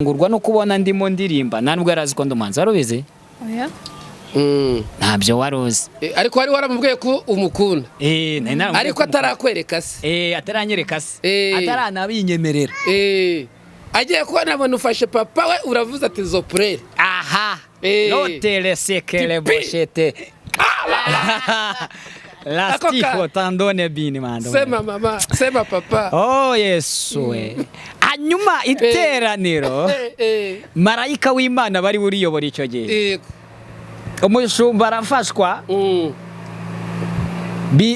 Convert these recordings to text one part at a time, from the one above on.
ngurwa no kubona ndimo ndirimba ntabwo yarazi ko ndumanza warubizi oya ntabyo waruzi ariko wari waramubwiye ko umukunda ariko atarakwereka se ataranyereka se ataranabinyemerera agiye kubona abona ufashe papa we uravuze ati zoprere aha notere sekere boshete Lastico tandone bini mando. Sema mama, sema papa. Oh Yesu we. Anyuma iteraniro. Marayika w'Imana bari buriyobora icyo gihe. Umushumba arafashwa.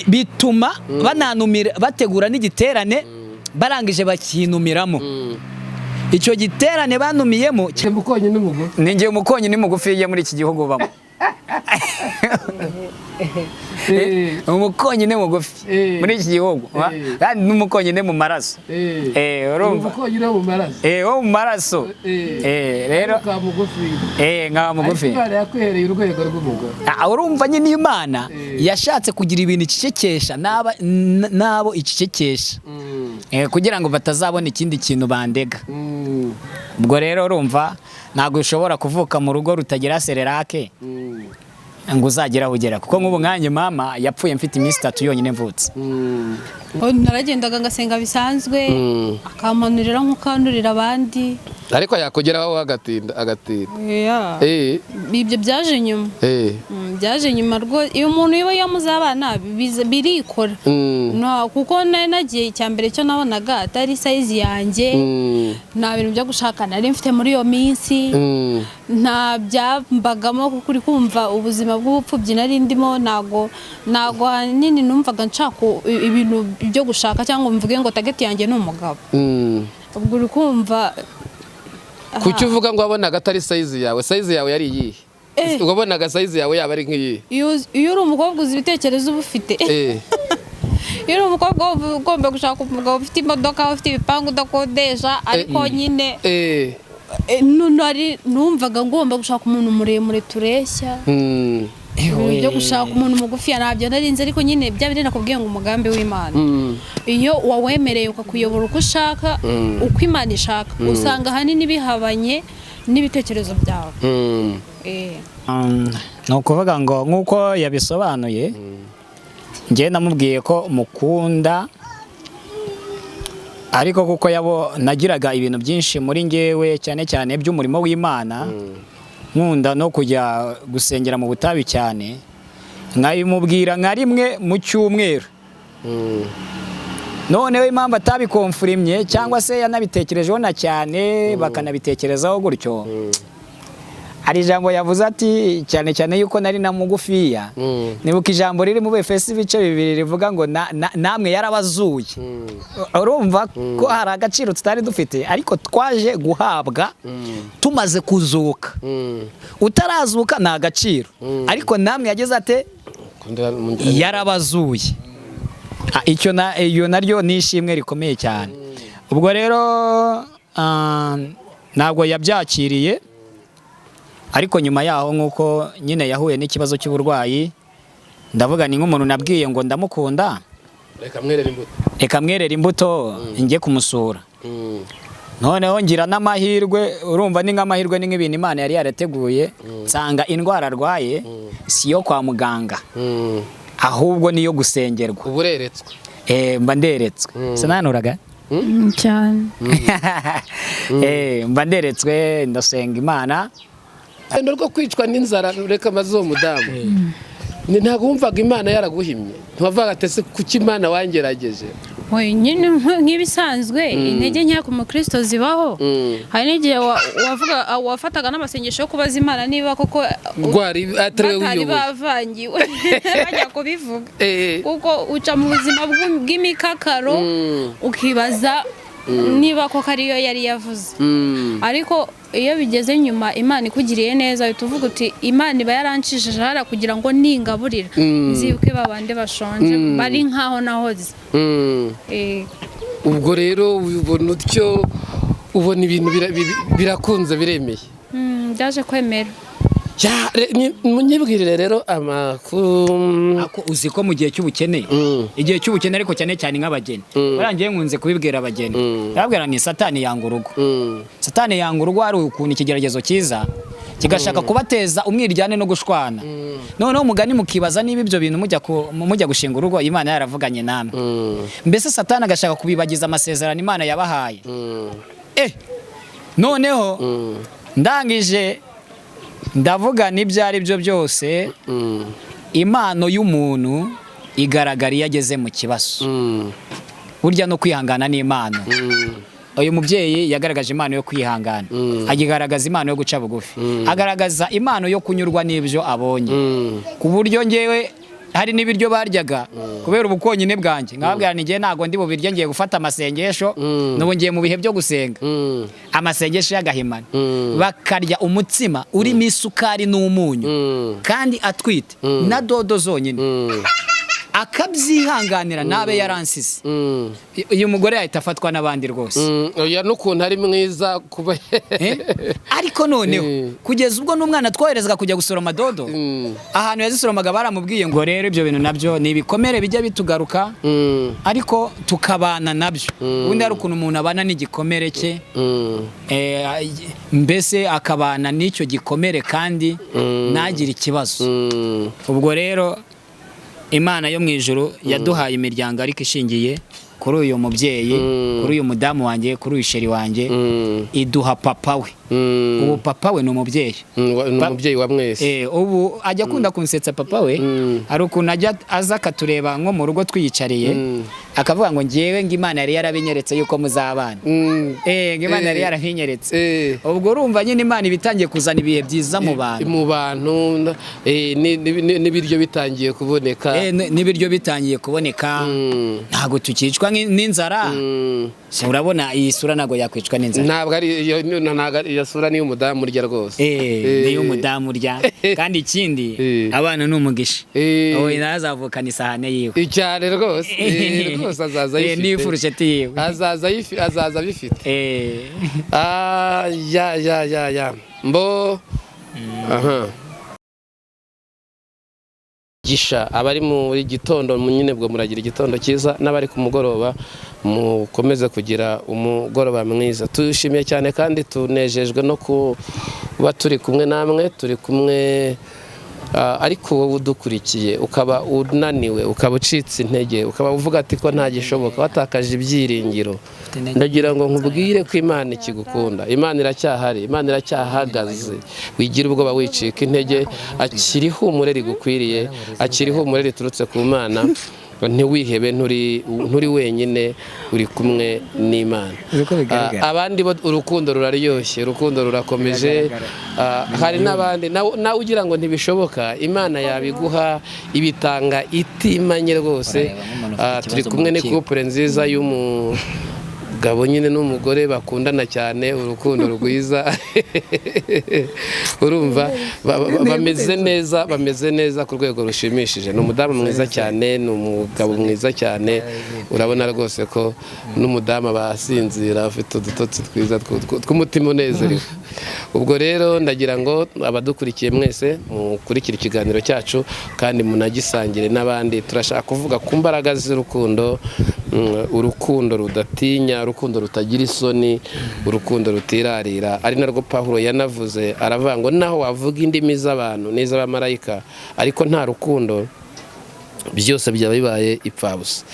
Bituma bananumira bategura n'igiterane barangije bakinumiramo. Icyo giterane banumiyemo mukonyi n'umugufi. Ninge umukonyi n'umugufi muri iki gihugu bamo. Umukonyi ne mugufi muri iki gihugu kandi n'umukonyi ne mu maraso urumva umukonyi ne mu maraso wo mu maraso rero ka mugufi nka mugufi Imana yakwereye urwego rw'umugore urumva nyine Imana yashatse kugira ibintu icecekesha nabo icecekesha kugira ngo batazabona ikindi kintu bandega ubwo rero urumva ntago ushobora kuvuka mu rugo rutagira sererake ngo uzagira ugera kuko nk'ubu nkanye mama yapfuye mfite iminsi 3 yonyine mvutse naragendaga ngasenga bisanzwe akamanurira nk'ukandurira abandi ariko yakugeraho agatinda ibyo byaje nyuma byaje nyuma rwo iyo umuntu yiba yamuzabana birikora kuko nagiye cyambere cyo nabonaga atari size yanjye nta bintu byo gushaka nari mfite muri iyo minsi nta byambagamo kuko uri kumva ubuzima bw'ubupfubyi nari ndimo nago nini numvaga nshaka ibintu byo gushaka cyangwa mvuge ngo target yanjye ni umugabo ubwo uri kumva kuki uvuga ngo wabonaga atari size yawe yari iyihe ugabonaga size yawe yaba ari nk'iyi iyo uri umukobwa uzi ibitekerezo uba ufite iyo uri umukobwa ugomba gushaka umugabo ufite imodoka ufite ibipangu udakodesha ariko nyine numvaga ngomba gushaka umuntu muremure tureshya byo gushaka umuntu mugufi nabyo narinze ariko nyine byabiri nakubwiye ngo umugambi w'Imana iyo wawemereye ukakuyobora uko ushaka uko Imana ishaka usanga hanini bihabanye n'ibitekerezo byawe no kuvuga ngo nkuko yabisobanuye ngiye namubwiye ko mukunda ariko kuko nagiraga ibintu byinshi muri ngewe cyane cyane by'umurimo w'Imana nkunda no kujya gusengera mu butabi cyane nkabimubwira nka rimwe mu cyumweru noneho impamvu atabikonfurimye cyangwa se yanabitekerejeho na cyane bakanabitekerezaho gutyo hari ijambo yavuze ati cyane cyane yuko nari na mugufiya nibuka ijambo riri mu Befesi ibice 2 rivuga ngo namwe yarabazuye urumva ko hari agaciro tutari dufite ariko twaje guhabwa tumaze kuzuka utarazuka nta gaciro ariko namwe yageze ate yarabazuye iyo naryo nishimwe rikomeye cyane ubwo rero ntabwo yabyakiriye ariko nyuma yaho nkuko nyine yahuye n'ikibazo cy'uburwayi ndavuga ni nk'umuntu nabwiye ngo ndamukunda reka mwerera imbuto njye kumusura noneho ngira n'amahirwe urumva ni nk'amahirwe ni nk'ibintu Imana yari yarateguye nsanga indwara arwaye si yo kwa muganga ahubwo niyo gusengerwa ubureretswe mba nderetswe sinanuraga cyane mba nderetswe ndasenga Imana rwo kwicwa n'inzara reka maze uwo mudamu ntabwo wumvaga Imana yaraguhimye ntiwavuga ati kuki Imana wangerageje nyine nk'ibisanzwe intege nke ku mukristo zibaho hari n'igihe wafataga n'amasengesho yo kubaza Imana niba koko batari bavangiwe bajya kubivuga kuko uca mu buzima bw'imikakaro ukibaza niba koko ariyo yari yavuze ariko iyo bigeze nyuma Imana ikugiriye neza uhita uvuga uti Imana iba yaranshishije hara kugira ngo ningaburira nzibuke babande bashonje bari nkaho nahoze ubwo rero ubona utyo ubona ibintu birakunze biremeye byaje kwemera munyibwirire rero amakuru. uzi ko mu gihe cy'ubukene, igihe cy'ubukene ariko cyane cyane nk'abageni, barangiye nkunze kubibwira abageni, ndababwira ni satani yanga urugo. Satani yanga urugo, hari ukuntu ikigeragezo cyiza kigashaka kubateza umwiryane no gushwana. Noneho umugani mukibaza niba ibyo bintu mujya gushinga urugo Imana yaravuganye namwe. Mbese Satani agashaka kubibagiza amasezerano Imana yabahaye. Noneho ndangije ndavuga n'ibyo ari byo byose, impano y'umuntu igaragara iyo ageze mu kibazo. Burya no kwihangana n'Imana. Uyu mubyeyi yagaragaje impano yo kwihangana, agigaragaza impano yo guca bugufi, agaragaza impano yo kunyurwa n'ibyo abonye, ku buryo ngewe hari n'ibiryo baryaga kubera ubukonyine bwanjye, nkababwira ni ngiye ntago ndi bubirye, ngiye gufata amasengesho, n'ubu ngiye mu bihe byo gusenga, amasengesho y'agahimana, bakarya umutsima urimo isukari n'umunyu kandi atwite na dodo zonyine, akabyihanganira nabe yaransize. Uyu mugore yahita afatwa n'abandi rwose. Oya n'ukuntu ari mwiza kuba ariko noneho kugeza ubwo n'umwana twoherezga kujya gusoroma dodo, ahantu yazisoromaga baramubwiye ngo rero ibyo bintu nabyo ni ibikomere bijya bitugaruka, ariko tukabana nabyo. Ubundi hari ukuntu umuntu abana n'igikomere cye, mbese akabana n'icyo gikomere kandi ntagire ikibazo. Ubwo rero Imana yo mu ijuru yaduhaye imiryango ariko ishingiye kuri uyu mubyeyi, kuri uyu mudamu wanjye, kuri uyu sheri wanjye, iduha papa we. Ubu papa we ni umubyeyi, umubyeyi wa mwese. Ubu ajya akunda kunsetsa papa we, hari ukuntu ajya aza akatureba nko mu rugo twiyicariye, akavuga ngo ngewe ngo Imana yari yarabinyeretse yuko muzabana. Ngo Imana yari yarabinyeretse. Ubwo urumva nyine Imana ibitangiye kuzana ibihe byiza mu bantu, n'ibiryo bitangiye kuboneka, n'ibiryo bitangiye kuboneka, ntago tukicwa n'inzara. Urabona iyi sura ntago yakwicwa n'inzara. Ntabwo ari iyo sura ni umudamu urya rwose. Ni umudamu urya kandi ikindi abana ni umugisha. Owe nazavukana isahane yiwe. Cyane rwose. Rwose azaza yifite. Ni furusheti yiwe. Azaza bifite. Ya. Mbo. Aha. Gisha abari muri gitondo nyine bwo muragira igitondo cyiza, n'abari ku mugoroba mukomeze kugira umugoroba mwiza. Tushimiye cyane kandi tunejejwe no kuba turi kumwe namwe, turi kumwe ariko wowe udukurikiye ukaba unaniwe, ukaba ucitse intege, ukaba uvuga ati ko nta gishoboka, watakaje ibyiringiro, ndagira ngo nkubwire ko Imana ikigukunda, Imana iracyahari, Imana iracyahagaze. Wigira ubwoba wicika intege, akiri humure rigukwiriye, akiri humure riturutse ku Mana. Ntiwihebe, nturi wenyine, uri kumwe n'Imana. Abandi bo urukundo ruraryoshye, urukundo rurakomeje. Hari n'abandi nawe ugira ngo ntibishoboka, Imana yabiguha, ibitanga itimanye rwose. Turi kumwe n'ikupure nziza y'umugabo nyine n'umugore bakundana cyane, urukundo rwiza. Urumva bameze neza ku rwego rushimishije. Ni umudamu mwiza cyane, ni umugabo mwiza cyane. Urabona rwose ko n'umudamu abasinzira afite udutotsi twiza tw'umutima unezerewe. Ubwo rero ndagira ngo abadukurikiye mwese mukurikire ikiganiro cyacu kandi munagisangire n'abandi. Turashaka kuvuga ku mbaraga z'urukundo, urukundo rudatinya, urukundo rutagira isoni, urukundo rutirarira. Ari narwo Pawulo yanavuze, aravuga ngo naho wavuga indimi z'abantu n'iz'abamarayika ariko nta rukundo, byose byaba bibaye ipfabusa.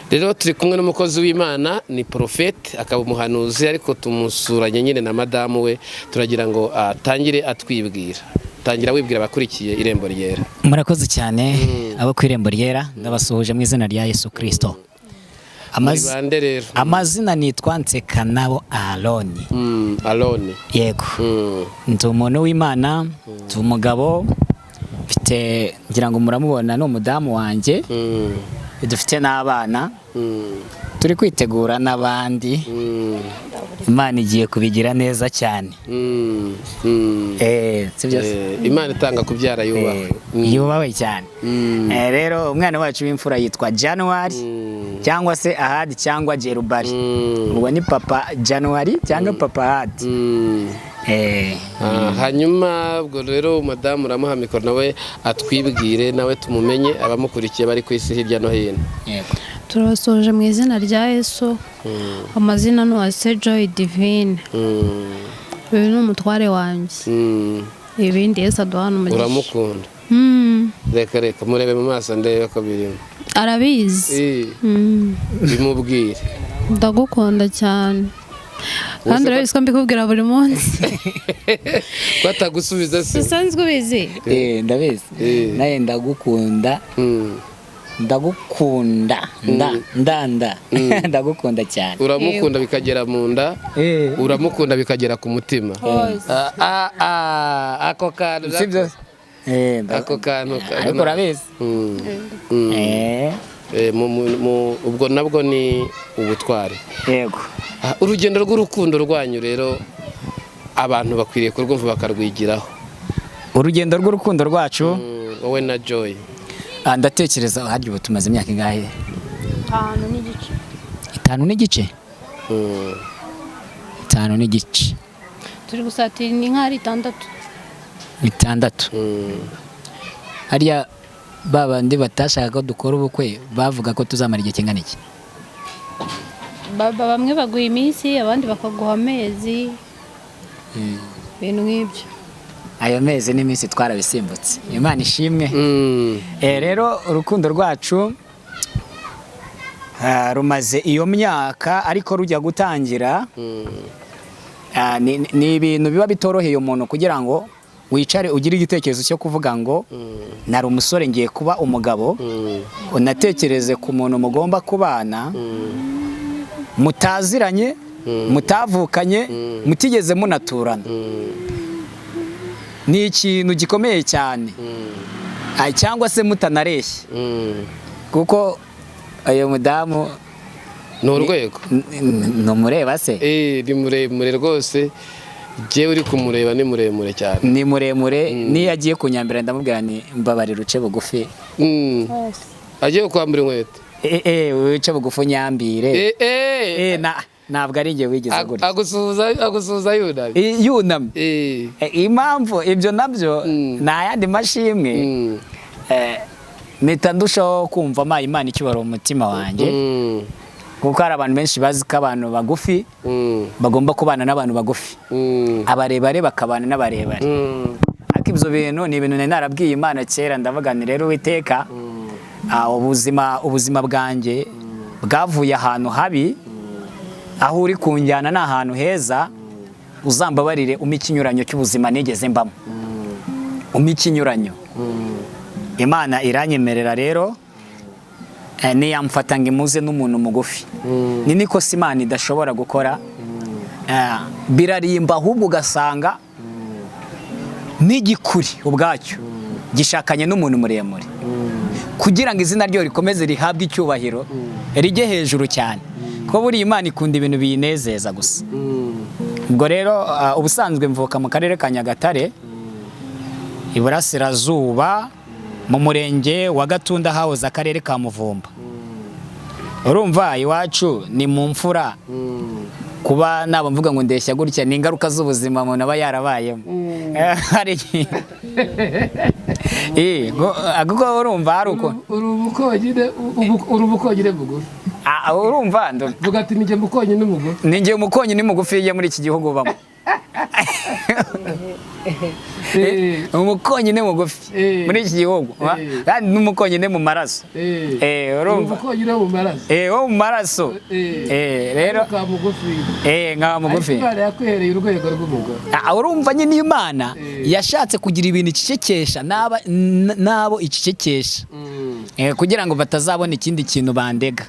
Rero turi kumwe n'umukozi w'Imana, ni profete akaba umuhanuzi, ariko tumusuranye nyine na madamu we. Turagira ngo atangire atwibwira. Tangira wibwira abakurikiye Irembo Ryera. Murakoze cyane abo ku Irembo Ryera, ndabasuhuje mu izina rya Yesu Kristo. Amazina nitwa Nsekanabo Aroni. Aroni. Yego. Ndi umuntu w'Imana, ndi umugabo, mfite ngira ngo muramubona, ni umudamu wanjye. Dufite n'abana, turi kwitegura n'abandi. Imana igiye kubigira neza cyane. Imana itanga kubyara yubawe. Yubawe cyane. Rero umwana wacu w'imfura yitwa January, cyangwa se Ahadi cyangwa Jerubari. Ubwo ni papa January cyangwa papa Ahadi. Hanyuma ubwo rero madamu uramuha mikoro nawe atwibwire nawe tumumenye abamukurikiye bari ku isi hirya no hino. Turasoje mu izina rya Yesu. Amazina ni Uwase Joy Divine. Uyu ni umutware wanjye. Ibindi Yesu aduhana umugisha. Uramukunda? Reka murebe mu maso ndebe ko birimo. Arabizi. Bimubwire. Ndagukunda cyane. Kandi urabizi ko mbikubwira buri munsi. Ko atagusubiza se? Usanzwe ubizi? Ndabizi. Naye ndagukunda. Ndagukunda. Ndagukunda cyane. Uramukunda bikagera mu nda. Uramukunda bikagera ku mutima. Ako kantu. Sibyo? Ako kantu. Ariko urabizi. Ubwo nabwo ni ubutware. Yego. Urugendo rw'urukundo rwanyu rero abantu bakwiriye kurwumva bakarwigiraho. Urugendo rw'urukundo rwacu wowe na Joy. Ndatekereza haryo ubu tumaze imyaka ingahe? 5 n'igice. 5 n'igice? 5 n'igice. Turi gusatira ni nk'ari 6. 6. Hariya babandi batashaka ko dukora ubukwe bavuga ko tuzamara igihe kingana iki? Bamwe baguha iminsi abandi bakaguha amezi. Ibintu nk'ibyo. Ayo mezi n'iminsi twarabisimbutse. Imana ishimwe. Rero urukundo rwacu rumaze iyo myaka ariko rujya gutangira. Ni ibintu biba bitoroheye umuntu kugira ngo wicare ugire igitekerezo cyo kuvuga ngo nari umusore ngiye kuba umugabo, unatekereze ku muntu mugomba kubana, mutaziranye, mutavukanye, mutigeze munaturana. Ni ikintu gikomeye cyane. Cyangwa se mutanareshye. Kuko ayo mudamu ni urwego. Numureba se? Ni muremure rwose. Jewe uri kumureba ni muremure cyane. Ni muremure. Niyo agiye kunyambira ndamubwira ni mbabarira uce bugufi. Agiye kwambura inkweto. Uce bugufi unyambire. Ntabwo ari njye wigeze gutya. Agusuhuza yunamye. Yunamye. Impamvu ibyo nabyo nta yandi mashimwe. Mpita ndushaho kumva Imana icyubahiro mu mutima wanjye. Kuko hari abantu benshi bazi ko abantu bagufi bagomba kubana n'abantu bagufi. Abarebare bakabana n'abarebare. Ariko ibyo bintu ni ibintu nari narabwiye Imana kera ndavuga ni rero Uwiteka ubuzima bwanjye bwavuye ahantu habi, aho uri kunjyana ni ahantu heza, uzambabarire ikinyuranyo cy'ubuzima nigeze mbamo. Ikinyuranyo. Imana iranyemerera rero niyamfata ngo imuze n'umuntu mugufi. Ni niko Imana idashobora gukora. Birarimba ahubwo ugasanga n'igikuri ubwacyo gishakanye n'umuntu muremure, kugira ngo izina ryo rikomeze rihabwe icyubahiro rijye hejuru cyane. Ko buri Imana ikunda ibintu biyinezeza gusa. Ubwo rero ubusanzwe mvuka mu karere ka Nyagatare, Iburasirazuba, mu murenge wa Gatunda hahoze akarere ka Muvumba. Urumva iwacu ni mu mfura. Kuba nabo mvuga ngo ndeshya gutya ni ingaruka z'ubuzima umuntu aba yarabayemo. Kuko urumva hari uko urubukonyine bugufi. Urumva vuga ati nijye mukonyine mugufi. Ninjye umukonyine mugufi muri iki gihugu ubamo. Umukonyine mugufi muri iki gihugu kandi n'umukonyine mu maraso. Urumva wo mu maraso. Rero nka mugufi. Yakwereye urwego rw'umugore. Urumva nyine Imana yashatse kugira ibintu icecekesha nabo icecekesha kugira ngo batazabona ikindi kintu bandega.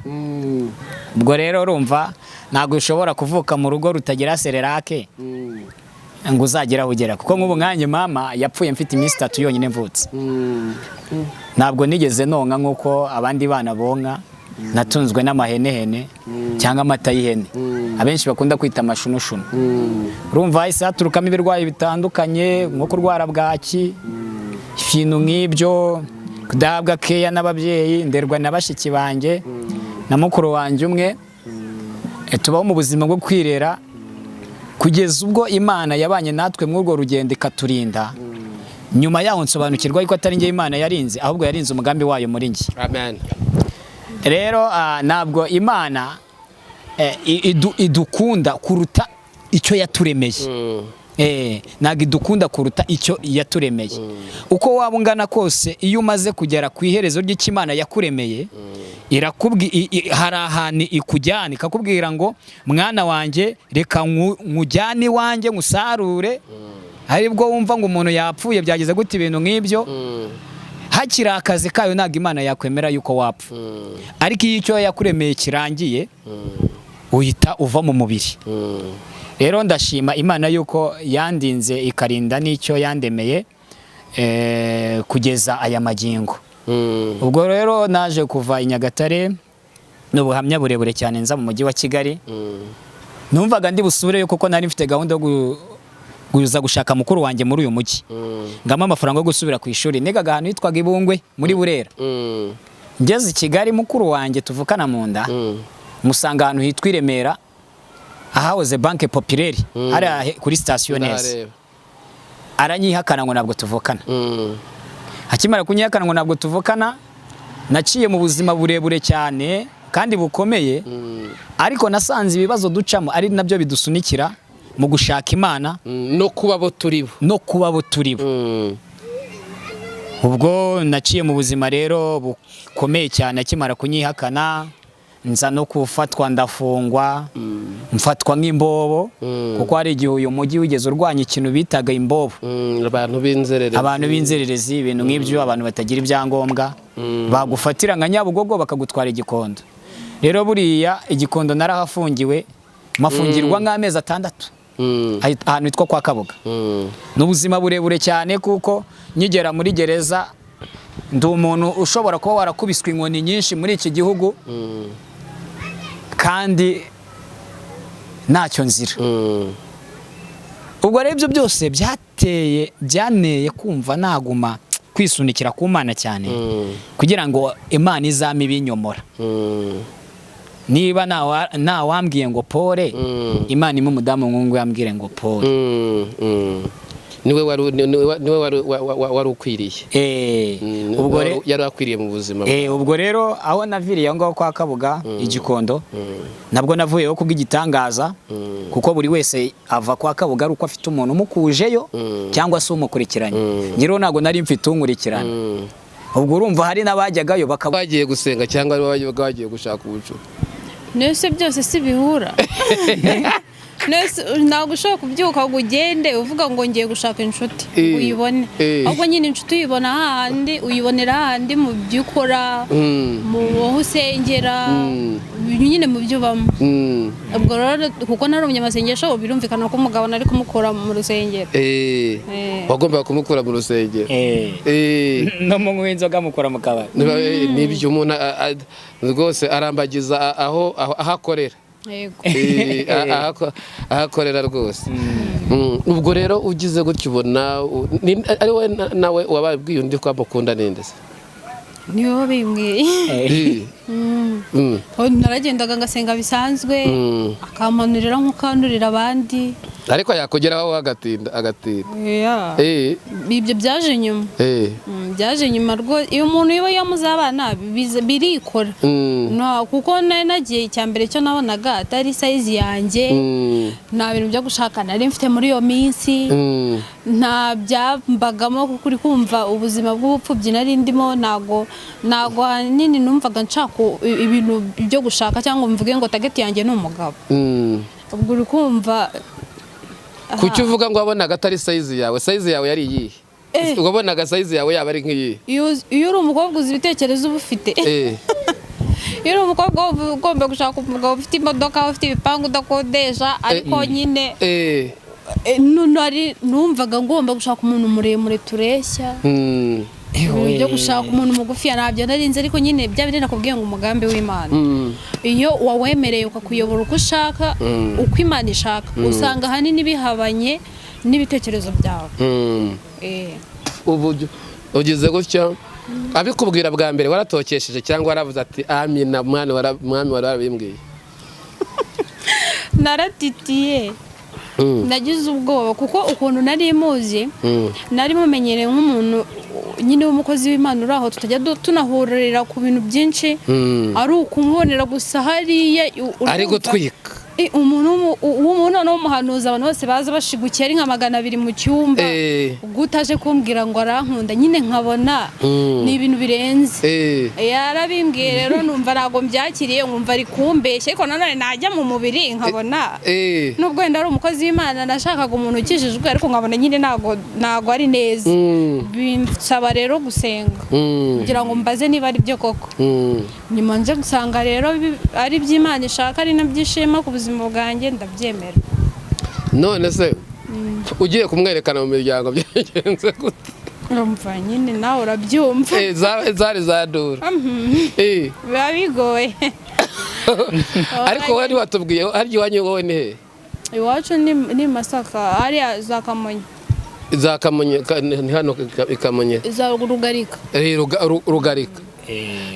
Ubwo rero urumva ntabwo ushobora kuvuka mu rugo rutagira sererake ngo uzagera ugera, kuko nk'ubu nkanjye mama yapfuye mfite iminsi 3 yonyine mvutse. Ntabwo nigeze nonka nk'uko abandi bana bonka. Natunzwe n'amahenehene cyangwa amata y'ihene abenshi bakunda kwita amashunushunu. Urumva hahise haturukamo ibirwayi bitandukanye nko kurwara bwaki, ibintu nk'ibyo, kudahabwa keya n'ababyeyi, nderwa na bashiki banjye. na mukuru wanjye umwe tubaho mu buzima bwo kwirera kugeza ubwo Imana yabanye natwe muri urwo rugendo ikaturinda. Nyuma yaho nsobanukirwa yuko atari njye Imana yarinze, ahubwo yarinze umugambi wayo muri njye. Amen. Rero ntabwo Imana idukunda kuruta icyo yaturemeye. Ntabwo idukunda kuruta icyo yaturemeye. Uko waba ungana kose, iyo umaze kugera ku iherezo ry'Imana yakuremeye, hari ahantu ikujyana ikakubwira ngo mwana wanjye reka nkujyane iwanjye nkusarure. Aribwo wumva ngo umuntu yapfuye byageze gute ibintu nk'ibyo, hakiri akazi kayo ntabwo Imana yakwemera yuko wapfa. Ariko iyo icyo yakuremeye kirangiye uhita uva mu mubiri. Rero ndashima Imana yuko yandinze ikarinda n'icyo yandemeye kugeza aya magingo. Ubwo rero naje kuva i Nyagatare n'ubuhamya burebure cyane nza mu mujyi wa Kigali. Numvaga ndi busubireyo kuko nari mfite gahunda yo guza gushaka mukuru wanjye muri uyu mujyi. Ngama amafaranga yo gusubira ku ishuri. Nigaga ahantu hitwaga Ibungwe muri Burera. Ngeze i Kigali mukuru wanjye tuvukana mu nda, musanga ahantu hitwa i Remera ahahoze Banque Populaire hari kuri station neza. Aranyihakana ngo ntabwo tuvukana. Akimara kunyihakana ngo ntabwo tuvukana, naciye mu buzima burebure cyane kandi bukomeye, ariko nasanze ibibazo ducamo ari nabyo bidusunikira mu gushaka Imana no kuba bo turibo. Ubwo naciye mu buzima rero bukomeye cyane. Akimara kunyihakana nza no kufatwa ndafungwa, mfatwa nk'imbobo, kuko hari igihe uyu mujyi wigeze urwanya ikintu bitaga imbobo. Abantu b'inzererezi, ibintu nk'ibyo, abantu batagira ibyangombwa, bagufatira nka Nyabugogo bakagutwara i Gikondo. Rero buriya i Gikondo narahafungiwe, mafungirwa nk'amezi 6 ahantu hitwa kwa Kabuga. N'ubuzima burebure cyane kuko nyigera muri gereza ndi umuntu ushobora kuba warakubiswe inkoni nyinshi muri iki gihugu kandi ntacyo nzira. Ubwo rero ibyo byose byaneye kumva naguma kwisunikira ku Mana cyane kugira ngo Imana izame ibinyomora. Niba nawambwiye ngo pole, Imana imwe umudamu nkungu yambwire ngo pole. Niwe wari ukwiriye. Ubwo rero yari akwiriye mu buzima. Ubwo rero aho naviriye ngo kwa Kabuga i Gikondo, nabwo navuyeho kubw'igitangaza, kuko buri wese ava kwa Kabuga ari uko afite umuntu umukujeyo cyangwa se umukurikiranye. Ngiro ntago nari mfite unkurikirana. Ubwo urumva hari n'abajyagayo bagiye gusenga cyangwa bagiye gushaka ubucu. Nese byose si bihura. Ntabwo ushobora kubyuka ngo ugende uvuga ngo ngiye gushaka inshuti uyibone. Ahubwo nyine inshuti uyibona hahandi, uyibonera hahandi mu byo ukora, mu aho usengera, nyine mu byo ubamo. Ubwo rero kuko nari umunyamasengesho birumvikana ko umugabo nari kumukura mu rusengero. Wagomba kumukura mu rusengero. No mu nzoga mukora mu kabari. Nibyo umuntu rwose arambagiza aho akorera. Ahakorera rwose. Ubwo rero ugize gutyo ubona ari we nawe wababwiye undi ko amukunda ninde se? Niyo bimwe. Naragendaga ngasenga bisanzwe, akamanurira nk'ukandurira abandi, ariko yakugeraho agatinda. Ibyo byaje nyuma. Byaje nyuma rwose. Iyo umuntu iba yamuzabana birikora. Kuko nagiye icyambere cyo nabonaga atari size yanjye, nta bintu byo gushaka nari mfite muri iyo minsi, nta byambagamo kuko uri kumva ubuzima bw'ubupfubyi nari ndimo. Ntago hanini numvaga nshaka ibintu byo gushaka cyangwa mvuge ngo target yanjye ni umugabo. Ubwo uri kumva kuki uvuga ngo wabonaga atari size yawe? Size yawe yari iyihe? Wabonaga size yawe yaba ari nk'iyi? Iyo uri umukobwa uzi ibitekerezo uba ufite. Iyo uri umukobwa ugomba gushaka umugabo ufite imodoka, ufite ibipangu udakodesha, ariko nyine numvaga ngomba gushaka umuntu muremure tureshya. Byo gushaka umuntu mugufi nabyo narinze, ariko nyine bya bindi nakubwiye ngo umugambi w'Imana iyo wawemereye ukakuyobora uko ushaka, uko Imana ishaka, usanga hanini bihabanye n'ibitekerezo byawe. Ubu ugize gutya abikubwira bwa mbere waratokesheje cyangwa waravuze ati amina mwami warabimbwiye? naratitiye nagize ubwoba kuko ukuntu nari muzi nari mumenyereye nk'umuntu nyine w'umukozi w'Imana uri aho tutajya tunahurira ku bintu byinshi ari ukumubonera gusa hariya ari gutwika umuntu w'umuhanuzi abantu bose baza bashigukiye ari nka 200 mu cyumba gutaje kumbwira ngo arankunda nyine nkabona ni ibintu birenze yarabimbwiye rero numva nago mbyakiriye nkumva ari kumbeshye ariko nanone najya mu mubiri nkabona nubwo wenda ari umukozi w'Imana nashakaga umuntu ukijijwe ariko nkabona nyine nago ari neza binsaba rero gusenga kugira ngo mbaze niba ari byo koko nyuma nje gusanga rero ari by'Imana ishaka ari nabyishima ku buzima bwanjye ndabyemera. None se ugiye kumwerekana mu miryango byagenze gute? Urumva nyine nawe urabyumva zari zadura biba bigoye ariko wari watubwiye harya iwanyu wowe ni he? Iwacu ni Masaka hariya za Kamonyi. Za Kamonyi ni hano ikamonye za Rugarika Rugarika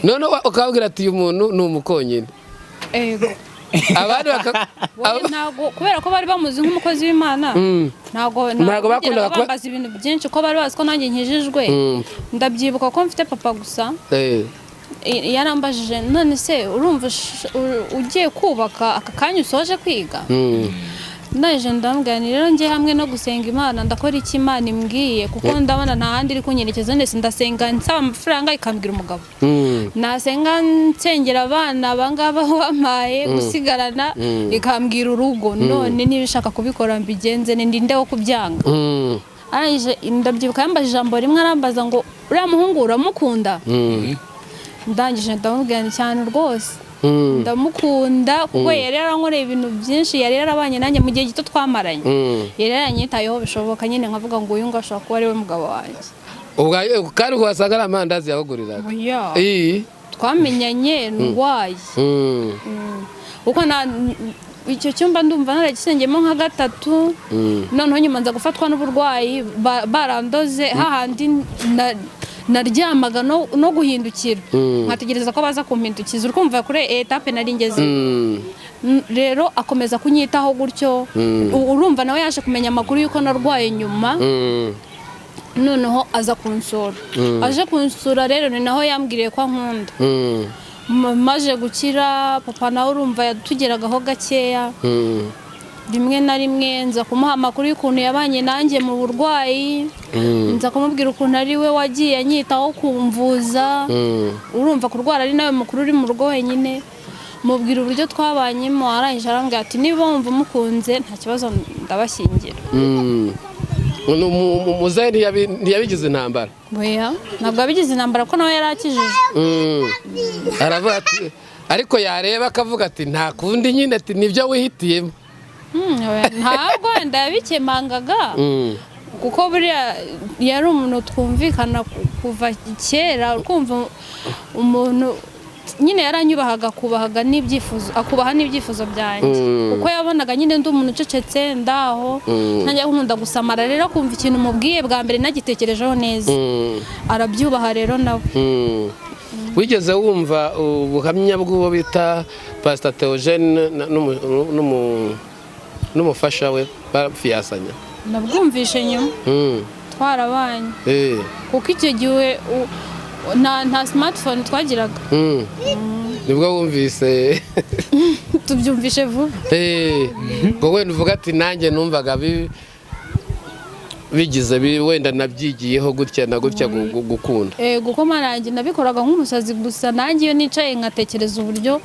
none ukabwira ati uyu muntu ni umukonyine abandi ntago kubera ko bari bamuzi nk'umukozi w'Imana ntago bakundaga bambaza ibintu byinshi ko bari bazi ko nanjye nkijijwe ndabyibuka ko mfite papa gusa yarambajije none se urumva ugiye kubaka aka kanya usoje kwiga naje ndambwira rero ngiye hamwe no gusenga Imana ndakora iki Imana imbwiye kuko ndabona nta handi iri kunyerekeza ndetse ndasenga nsaba amafaranga ikambwira umugabo nasenga nsengera abana bangaba wamaye gusigarana ikambwira urugo none nibishaka kubikora mbigenze ndinde wo kubyanga arangije ndabyibuka yambaje ijambo rimwe arambaza ngo uriya muhungu uramukunda ndangije ndamubwira cyane rwose ndamukunda kuko yari yarankoreye ibintu byinshi yari yarabanye nanjye mu gihe gito twamaranye yari yaranyitayeho bishoboka nyine nkavuga ngo uyu ngashaka kuba ari we mugabo wanjye kandi wasanga ari amandazi yahuguriraga twamenyanye ndwaye kuko icyo cyumba ndumva naragisengemo nka 3 noneho nyuma nza gufatwa n'uburwayi barandoze hahandi naryamaga no guhindukira nkategereza ko baza kumpindukiza urumva kuri etape nari ngeze rero akomeza kunyitaho gutyo urumva nawe yaje kumenya amakuru yuko narwaye nyuma noneho aza kunsura aje kunsura rero ni naho yambwiriye ko ankunda maje gukira papa nawe urumva yatugeragaho gakeya rimwe na rimwe nza kumuha amakuru y'ukuntu yabanye nanjye mu burwayi nza kumubwira ukuntu ari we wagiye anyitaho kumvuza urumva kurwara ari nawe mukuru uri mu rugo wenyine mubwira uburyo twabanyemo arangije arambwira ati niba wumva mukunze nta kibazo ndabashyingira muzehe ntiyabigize intambara ntabwo yabigize intambara ko nawe yari akijije aravuga ati ariko yareba akavuga ati nta kundi nyine ati nibyo wihitiyemo ntabwo wenda yabikemangaga kuko buriya yari umuntu twumvikana kuva kera kumva umuntu nyine yaranyubahaga akubaha n'ibyifuzo byanjye kuko yabonaga nyine ndi umuntu ucecetse ndaho ntajya nkunda gusamara rero kumva ikintu mubwiye bwa mbere nagitekerejeho neza arabyubaha rero nawe wigeze wumva ubuhamya bw'uwo bita Pastor Theogene n'umufasha we bafiyasanya? Nabwumvishe nyuma twarabanye kuko icyo gihe nta smartphone twagiraga nibwo wumvise tubyumvishe vuba ngo wenda uvuga ati nanjye numvaga bigize wenda nabyigiyeho gutya na gutya gukunda kuko marangi nabikoraga nk'umusazi gusa nanjye iyo nicaye nkatekereza uburyo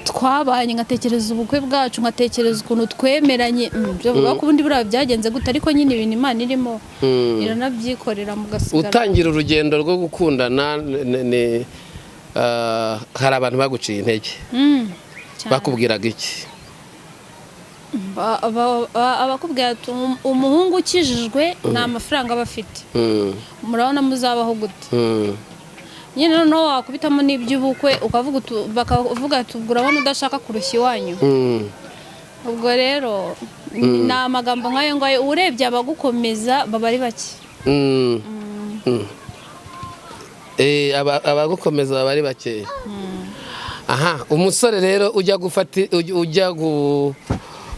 twabanye nkatekereza ubukwe bwacu nkatekereza ukuntu twemeranye byo vuga ko ubundi buriya byagenze gute ariko nyine ibintu Imana irimo iranabyikorera mugasigara utangira urugendo rwo gukundana hari abantu baguciye intege bakubwiraga iki? abakubwira ati umuhungu ukijijwe nta mafaranga aba afite murabona muzabaho gute nyine noneho wakubitamo n'iby'ubukwe bakavuga ati ubwo urabona udashaka kurushya iwanyu ubwo rero ni amagambo nk'ayo ngayo urebye abagukomeza baba ari bake abagukomeza baba ari bakeya. Aha, umusore rero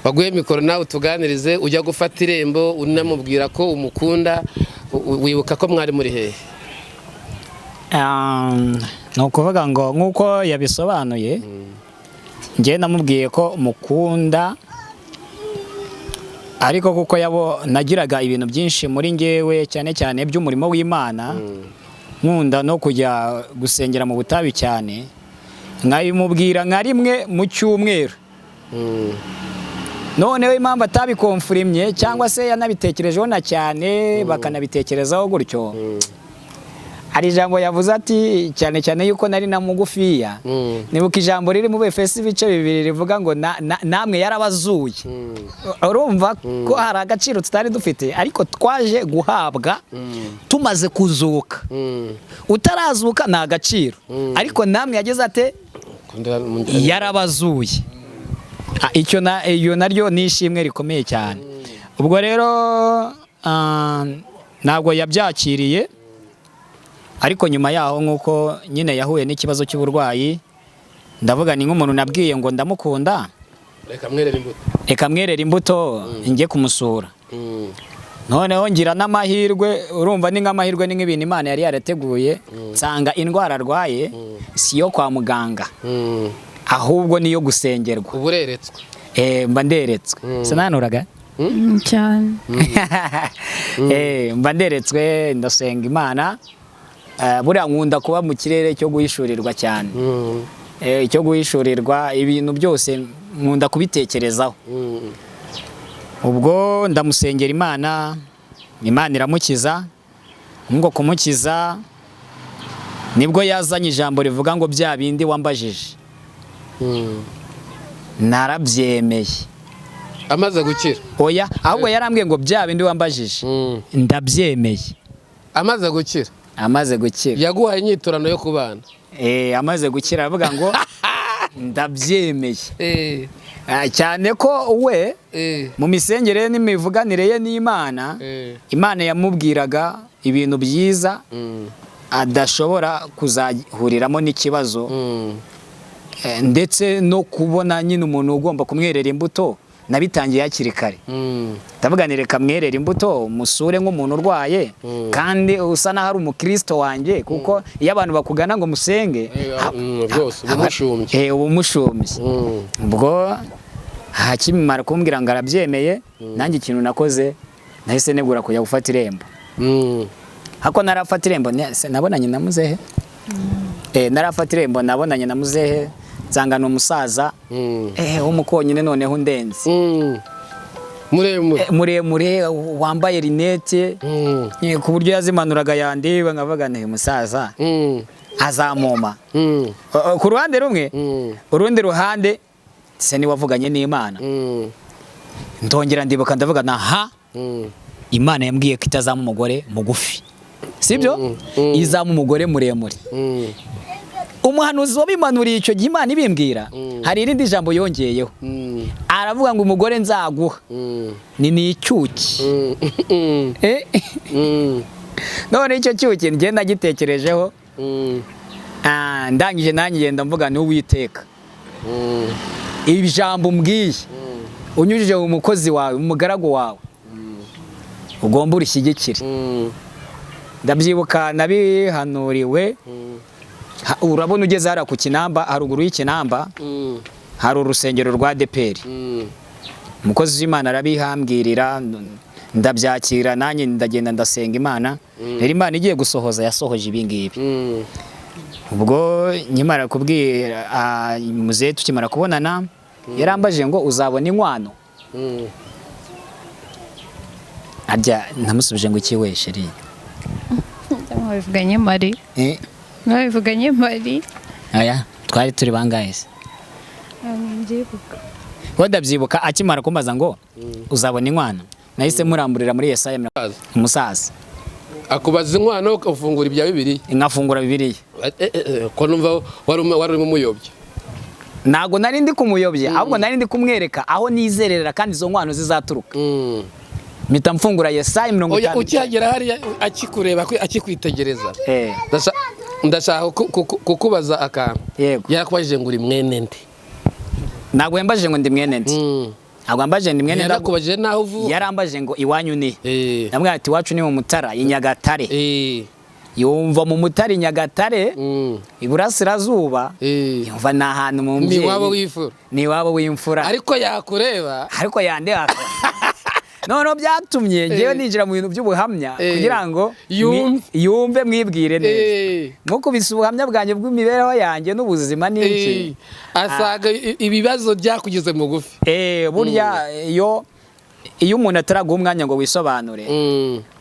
baguhe mikoro nawe utuganirize, ujya gufata irembo unamubwira ko umukunda, wibuka ko mwari muri hehe? Ni ukuvuga ngo nk'uko yabisobanuye, njye namubwiye ko mukunda, ariko kuko nagiraga ibintu byinshi muri njyewe cyane cyane by'umurimo w'Imana, nkunda no kujya gusengera mu butayu cyane, nkabimubwira nka rimwe mu cyumweru. Noneho impamvu atabikomfurimye cyangwa se yanabitekerejeho na cyane bakanabitekerezaho gutyo, hari ijambo yavuze ati cyane cyane yuko nari na mugufiya, nibuka ijambo riri mu Efeso ibice 2 rivuga ngo namwe yarabazuye. Urumva ko hari agaciro tutari dufite, ariko twaje guhabwa tumaze kuzuka. Utarazuka nta gaciro, ariko namwe yageze ate yarabazuye. Iyo naryo ni ishimwe rikomeye cyane. Ubwo rero ntabwo yabyakiriye, ariko nyuma yaho nk'uko nyine yahuye n'ikibazo cy'uburwayi, ndavuga ni nk'umuntu nabwiye ngo ndamukunda, reka mwerere imbuto njye kumusura. Noneho ngira n'amahirwe, urumva ni nk'amahirwe, ni nk'ibintu Imana yari yarateguye, nsanga indwara arwaye si yo kwa muganga, ahubwo niyo gusengerwa. Ubureretswe. Mba nderetswe. Sinanuraga cyane. Mba nderetswe, ndasenga Imana. Buriya nkunda kuba mu kirere cyo guhishurirwa cyane. Icyo guhishurirwa, ibintu byose nkunda kubitekerezaho. Ubwo ndamusengera Imana, Imana iramukiza. Ngo kumukiza nibwo yazanye ijambo rivuga ngo bya bindi wambajije. Narabyemeye. Amaze gukira? Oya, ahubwo yarambwiye ngo bya bindi wambajije ndabyemeye. Amaze gukira? Amaze gukira. Yaguhaye inyiturano yo kubana? Amaze gukira avuga ngo ndabyemeye. Cyane ko we mu misengere n'imivuganire ye n'Imana, Imana yamubwiraga ibintu byiza adashobora kuzahuriramo n'ikibazo, ndetse no kubona nyine umuntu ugomba kumwerera imbuto nabitangiye hakiri kare. Ndavuga ni reka mwerera imbuto, musure nk'umuntu urwaye kandi usa naho ari umukristo wanjye, kuko iyo abantu bakugana ngo musenge uba umushumbye. Ubwo hakimara kumbwira ngo arabyemeye, nanjye ikintu nakoze nahise negura kujya gufata irembo. Hako narafata irembo nabonanye na muzehe, narafata irembo nabonanye na muzehe, nsangana umusaza w'umukonyine noneho undenze, muremure wambaye rinete, ku buryo yazimanuraga yandeba, nkavuga nti umusaza azamuma. Ku ruhande rumwe, urundi ruhande se ni wavuganye n'Imana. Ndongera ndibuka ndavuga naha, Imana yambwiye ko itazama umugore mugufi, sibyo? Izama umugore muremure. Umuhanuzi wabimanuriye icyo gihe Imana ibimbwira, hari irindi jambo yongeyeho, aravuga ngo umugore nzaguha ni icyuki. None icyo cyuki ngenda gitekerejeho, ndangije nanjye ngenda mvuga ni Uwiteka, ibi jambo mbwiye unyujije mu mukozi wawe, umugaragu wawe, ugomba urishyigikire. Ndabyibuka nabihanuriwe. Urabona ugeze hariya ku Kinamba, haruguru y'Ikinamba hari urusengero rwa ADEPR. Umukozi w'Imana arabihambwirira, ndabyakira, nanjye ndagenda ndasenga Imana. Rero Imana igiye gusohoza yasohoje ibi ngibi. Ubwo nyimara kubwira muzehe, tukimara kubonana, yarambajije ngo uzabona inkwano. Arya namusubije ngo iki we sheri? Mwabivuganye Mari? Mwabivuganye Mari? Aya, twari turi bangahe se? Mbyibuka. Ndabyibuka akimara kumbaza ngo uzabona inkwano, nahise muramburira muri Yesaya. Umusaza akubaza inkwano ufungura ibya Bibiliya? Nkafungura Bibiliya. Ko numva wari umuyobye? Ntago nari ndi kumuyobye, ahubwo nari ndi kumwereka aho nizerera kandi izo nkwano zizaturuka. Mpita mfungura Yesaya 50. Ukihagera hariya akikureba, akikwitegereza, ndashaka kukubaza akantu. Yego. Yarakubajije ngo uri mwene nde? Ntabwo yambaje ngo ndi mwene nde. Ntabwo yambaje ndi mwene nde. Yarakubajije naho uvuka. Yarambaje ngo iwanyu ni. Namwe ati iwacu ni mu Mutara i Nyagatare. Yumva mu Mutara i Nyagatare. Iburasirazuba. Yumva ni ahantu mu mbyeyi. Ni wabo w'imfura. Ni wabo w'imfura. Ariko yakureba. Ariko yandeba. Noneho byatumye ngewe ninjira mu bintu by'ubuhamya kugira ngo yumve mwibwire neza. Nkuko bisa ubuhamya bwanjye bw'imibereho yanjye n'ubuzima n'iki. Asaga ibibazo byakugize mugufi. Burya iyo umuntu ataraguha umwanya ngo wisobanure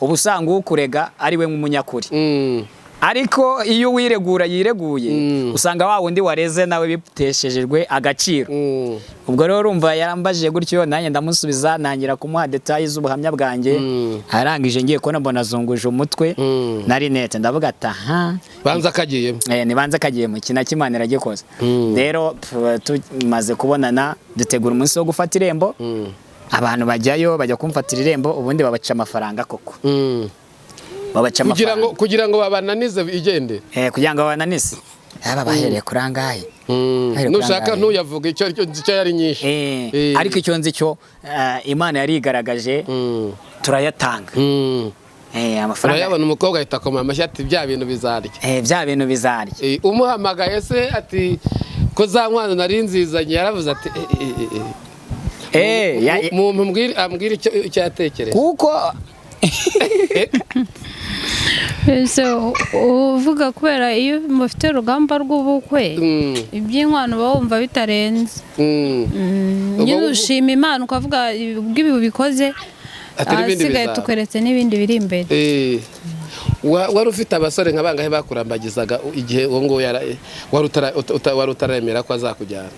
uba usanga ukurega ari we nk'umunyakuri. Ariko iyo wiregura yireguye usanga wa wundi wareze nawe biteshejejwe agaciro. Ubwo rero urumva yarambajije gutyo nanjye ndamusubiza nangira kumuha details z'ubuhamya bwanjye. Arangije ngiye kubona mbona azunguje umutwe na rinete ndavuga ati aha banza kagiyemo. Ni banza kagiyemo kina kimana iragikoze. Rero tumaze kubonana dutegura umunsi wo gufata irembo. Abantu bajyayo bajya kumfatira irembo ubundi babaca amafaranga koko. Kugira ngo babananize igende. Kugira ngo babananize. Aba bahereye kurangaye. Nushaka ntuyavuga icyo yari nyinshi. Ariko icyo nzi cyo Imana yari igaragaje turayatanga. Amafaranga. Urayabona umukobwa ahita akoma amashyi ati bya bintu bizarya. Bya bintu bizarya. Umuhamagaye se ati ko za nkwano nari nzizanye yaravuze ati ambwira icyo yatekereje. Kuko uvuga kubera iyo mufite urugamba rw'ubukwe iby'inkwano bawumva bitarenze. Nyine ushima Imana ukavuga ubw'ibi bikoze asigaye tukweretse n'ibindi biri imbere. Wari ufite abasore nka bangahe bakurambagizaga igihe uwo ngo wari utaremera ko azakujyana?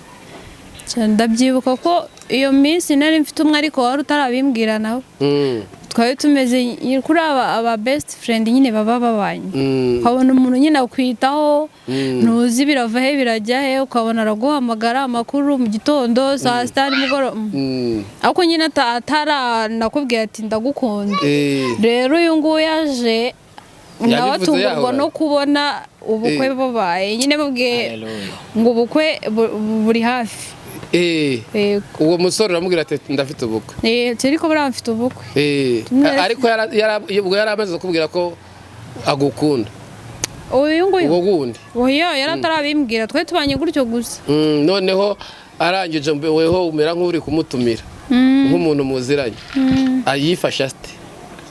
Ndabyibuka ko iyo minsi nari mfite umwe ariko wari utarabimbwira nawe. Twari tumeze kuri aba best friend nyine baba babanye. Ukabona umuntu nyine akwitaho ntuzi birava he birajya he ukabona araguhamagara amakuru mu gitondo saa sita nimugoroba. Ariko nyine ataranakubwira ati ndagukunda. Rero uyu nguyu yaje nawe atungurwa no kubona ubukwe bubaye nyine mubwiye ngo ubukwe buri hafi. Uwo musore uramubwira ati ndafite ubukwe. Ariko buriya mfite ubukwe. Ariko yari amaze kubwira ko agukunda. Uyu nguyu uwo wundi yari atarabimbwira twe tubanye gutyo gusa. Noneho arangije weho umera nk'uri kumutumira nk'umuntu muziranye. Ayifasha ate?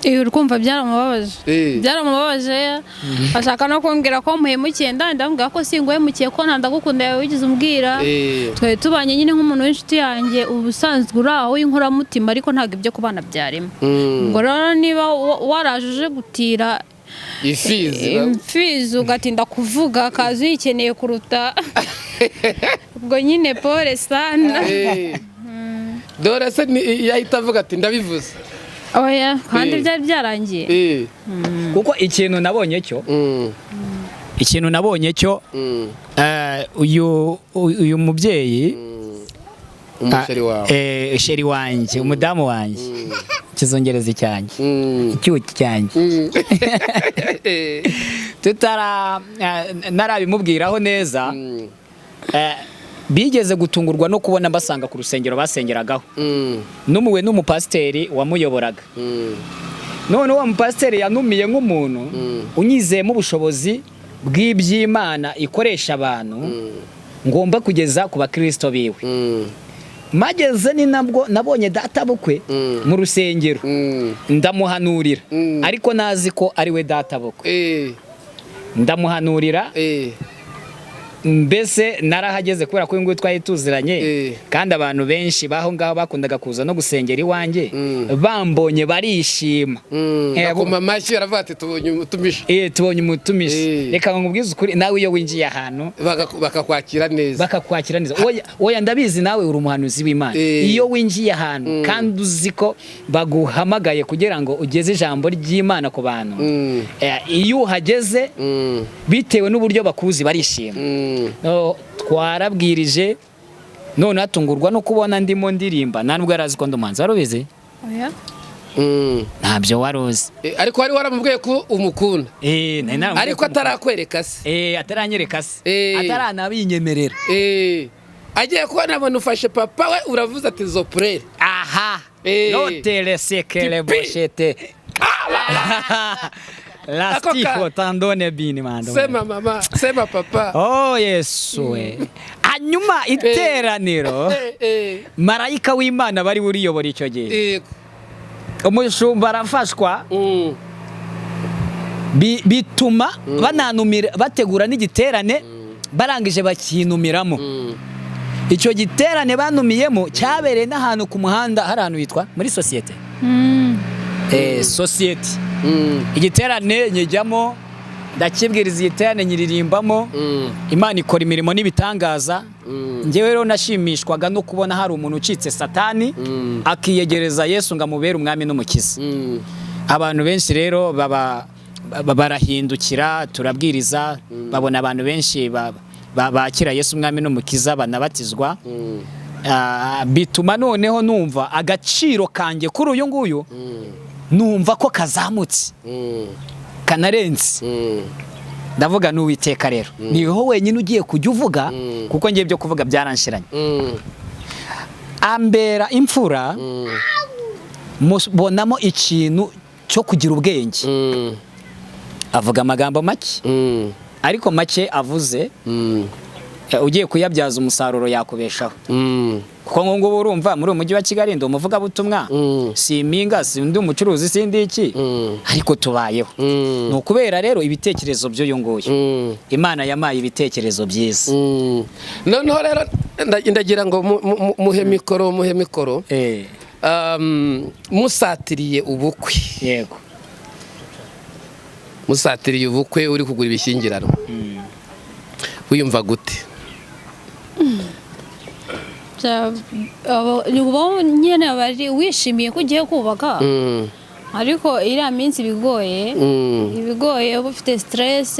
Urumva byaramubabaje ashaka no kumbwira ko muhemukiye ndambwira ko singuhemukiye ko ndagukunda yawe wigize umbwira. Twe tubanye nyine nk'umuntu w'inshuti yanjye ubusanzwe uraho y'inkoramutima ariko ntabwo ibyo kubana byarimo. Ngo rero niba warajuje gutira imfizi ugatinda kuvuga kazi uyikeneye kuruta ubwo nyine pole sana. Dore se yahita avuga ati ndabivuze. Oya kandi byari byarangiye. Kuko ikintu nabonye cyo uyu mubyeyi sheri wanjye umudamu wanjye kizongereza icyanjye icyuki cyanjye narabimubwiraho neza. Bigeze gutungurwa no kubona basanga ku rusengero basengeragaho numuwe n'umupasiteri wamuyoboraga. None uwo mupasiteri yanumiye nk'umuntu unyizeyemo ubushobozi bw'iby'Imana ikoresha abantu ngomba kugeza ku bakristo biwe. Mageze ni nabwo nabonye data bukwe mu rusengero ndamuhanurira ariko nazi ko ari we data bukwe. Ndamuhanurira mbese narahageze kubera ko ngo twari tuziranye kandi abantu benshi baho ngaho bakundaga kuza no gusengera iwanjye bambonye barishima. Akoma amashyi aravuga ati tubonye umutumishi. Reka nkubwize ukuri nawe iyo winjiye ahantu bakakwakira neza. Oya ndabizi nawe uri umuhanuzi w'Imana. Iyo winjiye ahantu kandi uzi ko baguhamagaye kugira ngo ugeze ijambo ry'Imana ku bantu, iyo uhageze bitewe n'uburyo bakuzi barishima. Twarabwirije none atungurwa no kubona ndimo ndirimba nubwo yarazi ko ndumanza warubizi. ntabyo wari uzi. Ariko wari waramubwiye ko umukunda. Ariko atarakwereka se. Ataranyereka se. Ataranabinyemerera. Agiye kubona abona ufashe papa we uravuze ati Zoprel. Aha. L'hôtel c'est que les bochettes. La stifo tandone bini mando. Sema mama, sema papa. Oh Yesu we. Hanyuma iteraniro. Marayika w'Imana bari buriyobora icyo gihe. Umushumba arafashwa. Bituma bananumira bategura n'igiterane barangije bakinumiramo. Icyo giterane banumiyemo cyabereye n'ahantu ku muhanda hari ahantu hitwa muri societe. Societe. Igiterane nyijyamo ndakibwiriza igiterane nyiririmbamo. Imana ikora imirimo n'ibitangaza. Ngewe rero nashimishwaga no kubona hari umuntu ucitse Satani akiyegereza Yesu ngo amubere umwami n'umukiza. Abantu benshi rero barahindukira turabwiriza babona abantu benshi bakira Yesu umwami n'umukiza banabatizwa. Bituma noneho numva agaciro kanjye kuri uyu nguyu numva ko kazamutse kanarenze. Ndavuga n'Uwiteka rero niho wenyine ugiye kujya uvuga kuko ngiye byo kuvuga byaranshiranye. Ambera imfura mubonamo ikintu cyo kugira ubwenge. Avuga amagambo make ariko make avuze ugiye kuyabyaza umusaruro yakubeshaho. Kuko ngo urumva muri umujyi wa Kigali ndo umuvuga butumwa simpinga sindi umucuruzi sindi iki ariko tubayeho. No kubera rero ibitekerezo byo nguyu Imana yamaye ibitekerezo byiza. Noneho rero ndagira ngo muhe mikoro musatiriye ubukwe. Yego. Musatiriye ubukwe uri kugura ibishyingirano. Wiyumva gute? Nyine bari wishimiye ko ugiye kubaka ariko iriya minsi ibigoye uba ufite stress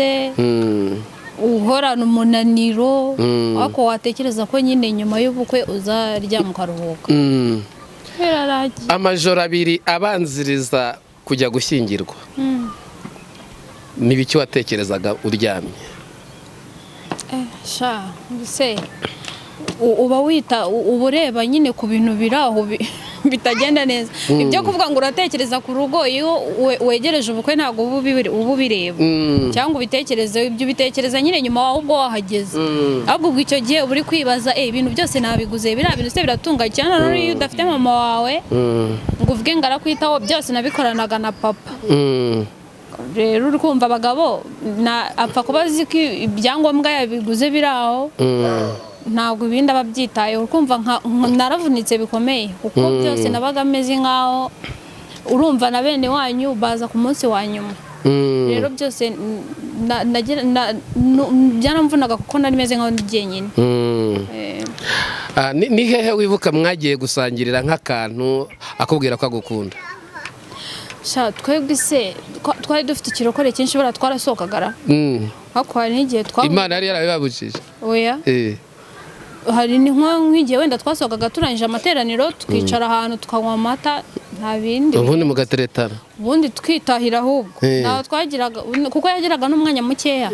uhorana umunaniro ariko watekereza ko nyine nyuma y'ubukwe uzaryama ukaruhuka. Amajoro 2 abanziriza kujya gushyingirwa n'ibiki watekerezaga uryamye? Mbese uba wita ubureba nyine ku bintu biraho bitagenda neza. Ibyo kuvuga ngo uratekereza ku rugo iyo wegereje ubukwe ntago ubu bireba cyangwa ubitekereze ibyo bitekereza nyine nyuma ahubwo wahageze. Ahubwo icyo gihe uri kwibaza ibintu byose nabiguze bira bintu se biratunga cyane rero iyo udafite mama wawe ngo uvuge ngo arakwitaho byose nabikoranaga na papa. Rero uri kumva abagabo apfa kubazi ko ibyangombwa yabiguze biraho ntabwo ibindi ababyitaye. Ukumva naravunitse bikomeye kuko byose nabaga ameze nkaho urumva na bene wanyu baza ku munsi wa nyuma. Rero byose byaramvunaga kuko nari meze nkaho ndi jyenyine. Ni hehe wibuka mwagiye gusangirira nk'akantu akubwira ko agukunda? Twebwe se twari dufite ikirokore cyinshi twarasohokagara. Hako hari n'igihe Imana yari yarabibabujije. Oya. Hari nk'igihe wenda twasohokaga turangije amateraniro tukicara ahantu tukanywa amata nta bindi. Ubundi mugateretana. Ubundi twitahira ahubwo. Naho twagiraga kuko yagiraga n'umwanya mukeya.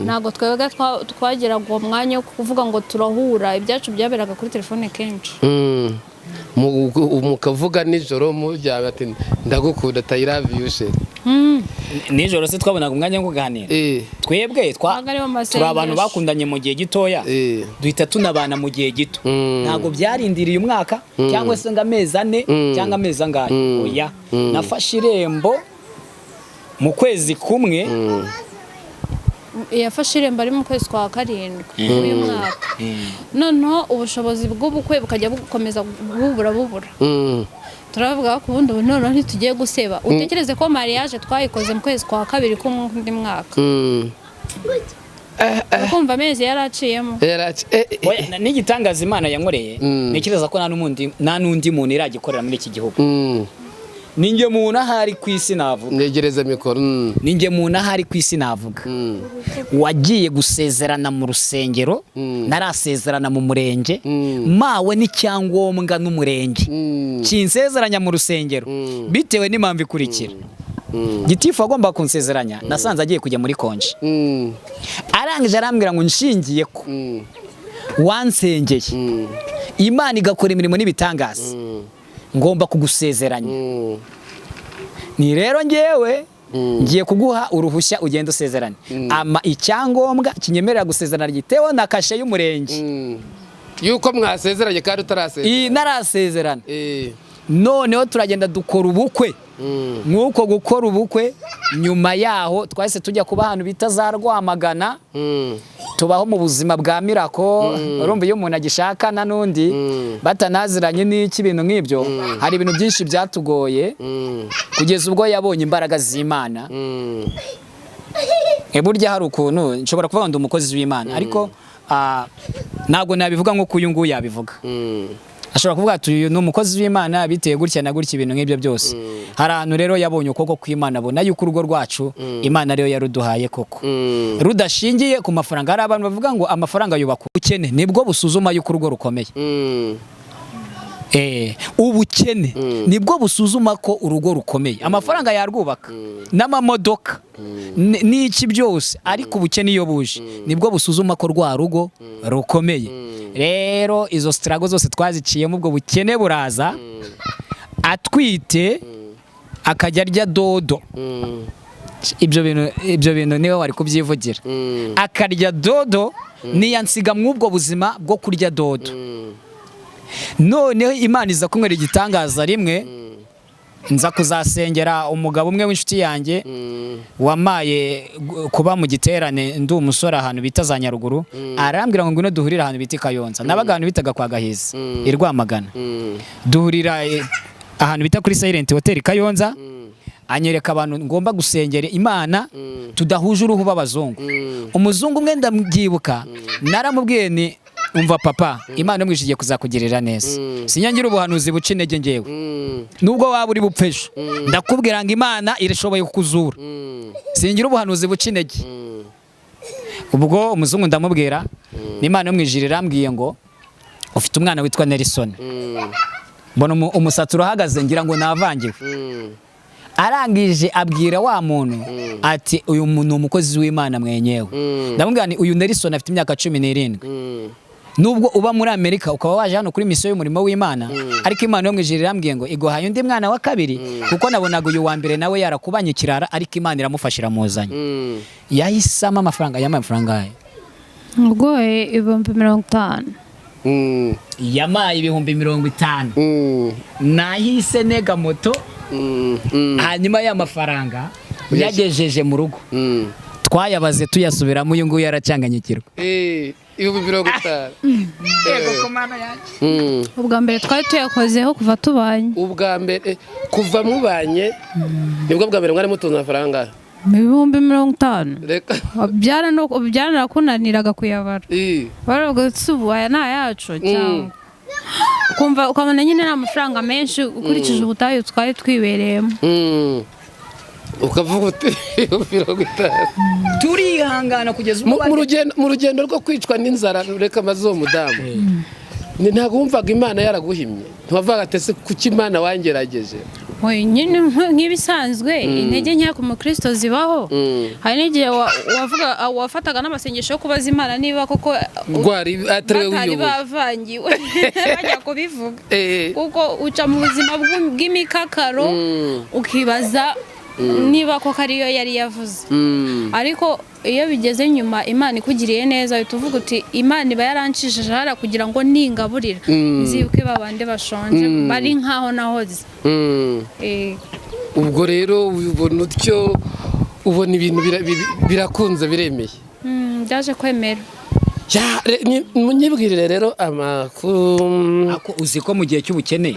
Ntago twebwe twagiraga uwo mwanya wo kuvuga ngo turahura ibyacu byaberaga kuri telefone kenshi. Mukavuga nijoro mujya ati ndagukunda I love you she. Nijoro se twabonaga umwanya wo kuganira. Twebwe turi abantu bakundanye mu gihe gitoya duhita tunabana mu gihe gito. Ntago byarindiriye umwaka cyangwa se ngamezi 4 cyangwa amezi angahe. Oya nafashe irembo mu kwezi kumwe. Yafashe irembo ari mu kwezi kwa 7 uyu mwaka. Noneho ubushobozi bw'ubukwe bukajya bukomeza bubura. Turavuga ko ubundi noneho ntitugiye guseba. Utekereze ko mariage twayikoze mu kwezi kwa 2 k'undi mwaka. Kumva amezi yaraciyemo. N'igitangaza Imana yankoreye. Ntekereza ko nta n'undi muntu iragikorera muri iki gihugu. ninjye muntu ahari ku isi navuga. Negereza mikoro. Ninjye muntu ahari ku isi navuga. Wagiye gusezerana mu rusengero, narasezerana mu murenge, mawe n'icyangombwa n'umurenge. Kinsezeranya mu rusengero bitewe n'impamvu ikurikira. Gitifu agomba kunsezeranya, nasanze agiye kujya muri konje. Arangije arambwira ngo nshingiye ko wansengeye Imana igakora imirimo n'ibitangaza, ngomba kugusezeranya. Ni rero ngewe ngiye kuguha uruhushya ugenda usezerana. Ama icyangombwa kinyemerera gusezerana gitewe na kashe y'umurenge. Yuko mwasezeranye kandi utarasezerana. Narasezerana. Noneho turagenda dukora ubukwe. Nk'uko gukora ubukwe, nyuma yaho twahise tujya kuba ahantu bita za Rwamagana. Tubaho mu buzima bwa mirako. Urumva iyo umuntu agishakana n'undi batanaziranye n'iki bintu nk'ibyo, hari ibintu byinshi byatugoye kugeza ubwo yabonye imbaraga z'Imana. Burya hari ukuntu nshobora kuvuga ngo umukozi w'Imana, ariko ntabwo nabivuga nk'uko uyu nguyu yabivuga. Ashobora kuvuga ati uyu ni umukozi w'Imana biteye gutya na gutya ibintu nk'ibyo byose. Hari ahantu rero yabonye ukuboko kw'Imana, abona yuko urugo rwacu Imana rero yaruduhaye koko, rudashingiye ku mafaranga. Hari abantu bavuga ngo amafaranga yubaka ubukene, nibwo busuzuma yuko urugo rukomeye. Ubukene nibwo busuzuma ko urugo rukomeye. Amafaranga yarwubaka n'amamodoka n'iki byose, ariko ubukene iyo buje nibwo busuzuma ko rwa rugo rukomeye. Rero izo struggle zose twaziciyemo, ubwo bukene buraza, atwite akajya arya dodo. Ibyo bintu niwe wari kubyivugira. Akarya dodo niyansiga mw'ubwo buzima bwo kurya dodo. Noneho Imana iza kunywera igitangaza rimwe, nza kuzasengera umugabo umwe w'inshuti yanjye wamaye kuba mu giterane, ndi umusore ahantu bita za Nyaruguru. Arambwira ngo ngwino duhurira ahantu bita Kayonza. Nabaga ahantu bitaga kwa Gahiza i Rwamagana. Duhurira ahantu bita kuri Silent Hotel Kayonza. Anyereka abantu ngomba gusengera Imana tudahuje uruhu b'abazungu. Umuzungu umwe ndamubyibuka, naramubwiye ni umva papa, Imana yo mwishigiye kuzakugirira neza. Sinyangira ubuhanuzi buca intege ngewe, nubwo waba uri bupfejo ndakubwira ngo Imana irashoboye kukuzura. Singira ubuhanuzi buca intege. Ubwo umuzungu ndamubwira n'Imana yo mwijirira irambwiye ngo ufite umwana witwa Nelson. Mbona umusatsi urahagaze ngira ngo navangiwe. Arangije abwira wa muntu ati uyu muntu umukozi w'Imana mwenyewe. Ndamubwira ni uyu Nelson afite imyaka 17. Nubwo uba muri Amerika ukaba waje hano kuri misiyo y'umurimo w'Imana, ariko Imana yo mwijirira irambwiye ngo iguhaye undi mwana wa kabiri, kuko nabonaga uyu wa mbere nawe yarakubanye kirara, ariko Imana iramufashira muzanye. Yahisamo amafaranga y'amafaranga Ugoye ibihumbi 50. Yamaye ibihumbi 50. Nahise nega moto. Hanyuma y'amafaranga yagejeje mu rugo. Twayabaze tuyasubiramo, uyu nguyu yaracanganyikirwa. Ibihumbi 50. Yego komana yaje. Ubwa mbere twari tuyakozeho kuva tubanye. Ubwa mbere kuva mubanye nibwo bwa mbere mwari mutunze amafaranga. Ibihumbi 50. Reka byaranakunaniraga kuyabara. Baravuga ati ubu aya ni ayacu cyangwa kumva ukabona nyine nta mafaranga menshi ukurikije ubutayu twari twibereyemo. Ukavuga uti 50. Turihangana kugeza mu rugendo rwo kwicwa n'inzara. Reka maze uwo mudamu ntabwo wumvaga Imana yaraguhimye, ntiwavuga ati kuki Imana wangerageje? Nyine nk'ibisanzwe intege nke ku mukristo zibaho. Hari n'igihe wafataga n'amasengesho yo kubaza Imana niba koko batari bavangiwe bajya kubivuga, kuko uca mu buzima bw'imikakaro ukibaza niba koko ariyo yari yavuze. Ariko iyo bigeze nyuma Imana ikugiriye neza, uhita uvuga uti Imana iba yaranshishije hara kugira ngo ningaburira nzibuke babande bashonje bari nkaho nahoze. Ubwo rero ubona utyo, ubona ibintu birakunze biremeye. Byaje kwemera. Munyibwirire rero amakuru. Uzi ko mu gihe cy'ubukene,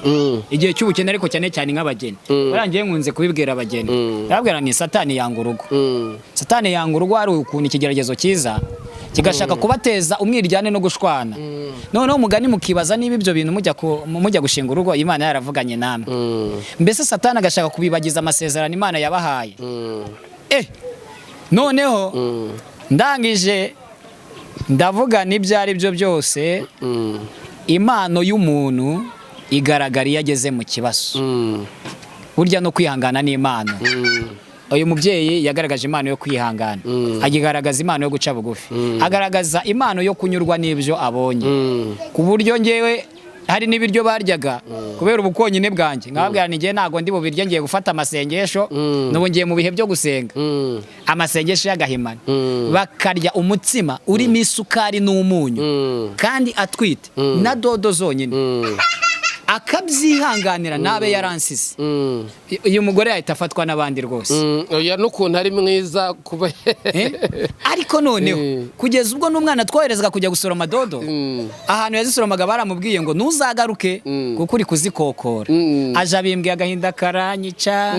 igihe cy'ubukene ariko cyane cyane nk'abageni, barangiye nkunze kubibwira abageni, barabwira ni Satani yanga urugo. Satani yanga urugo, ari ukuntu ikigeragezo cyiza kigashaka kubateza umwiryane no gushwana. Noneho umugani mukibaza niba ibyo bintu mujya gushinga urugo Imana yaravuganye namwe. Mbese Satani agashaka kubibagiza amasezerano Imana yabahaye. Noneho ndangije ndavuga n'ibyo ari byo byose, impano y'umuntu igaragara iyo ageze mu kibazo. Burya no kwihangana n'Imana. Uyu mubyeyi yagaragaje impano yo kwihangana, agigaragaza impano yo guca bugufi, agaragaza impano yo kunyurwa n'ibyo abonye, ku buryo ngewe hari n'ibiryo baryaga kubera ubukonyine bwanjye nkababwira ngiye ntago ndi bubirye, ngiye gufata amasengesho n'ubu ngiye mu bihe byo gusenga, amasengesho y'agahimana, bakarya umutsima urimo isukari n'umunyu kandi atwite na dodo zonyine, akabyihanganira nabe yaransize. Uyu mugore yahita afatwa n'abandi rwose. Oya n'ukuntu ari mwiza kuba ariko noneho kugeza ubwo n'umwana twoherezga kujya gusoroma dodo, ahantu yazisoromaga baramubwiye ngo ntuzagaruke kuko uri kuzikokora. Aje abimbwiye agahinda karanyica,